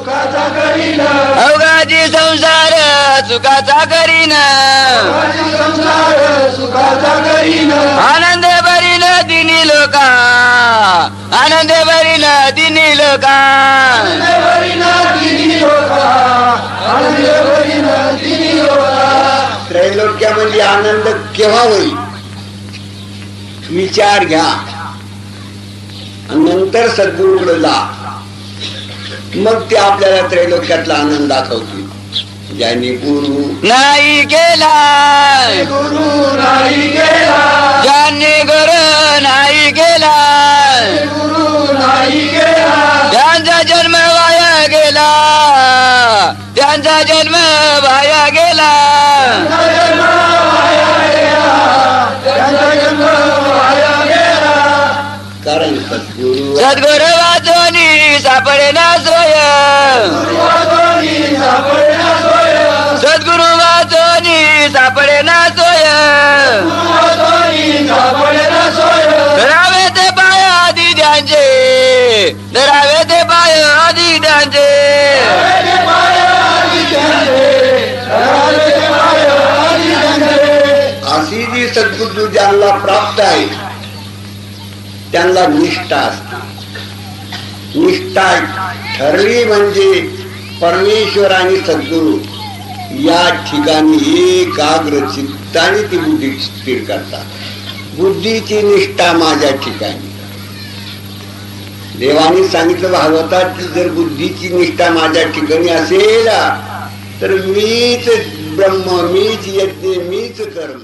सुखाचा करीन, अवघाची संसार सुखाचा करीन, संसार सुखाचा करीन, आनंद भरीन दिनी लोका, आनंद भरीन दिनी लोका, त्रैलोक्यामध्ये आनंद केव्हा होईल विचार घ्या आणि नंतर सद्गुरूकडे जा, मग ते आपल्याला त्रैलोक्यातला आनंद दाखवतील. ज्यांनी गुरु नाही केला, गुरु नाही केला, ज्यांनी गुरु नाही केला, गुरु नाही केला, त्यांचा जन्म वाया गेला, त्यांचा जन्म वाया गेला. कारण सद्गुरु सद्गुरु वाचोनी सापडे ना सोय, सद्गुरु वाचोनी सापडे ना सोय, धरावे ते पाय आधी त्यांचे, धरावे ते पाय आधी त्यांचे. अशी जी सद्गुरु ज्यांना प्राप्त आहे त्यांना निष्ठा असते. निष्ठा ठरली म्हणजे परमेश्वर आणि सद्गुरु या ठिकाणी एकाग्र चित्ताने ती बुद्धी स्थिर करतात. बुद्धीची निष्ठा माझ्या ठिकाणी. देवाने सांगितलं भागवतात की जर बुद्धीची निष्ठा माझ्या ठिकाणी असेल तर मीच ब्रह्म, मीच यज्ञ, मीच कर्म.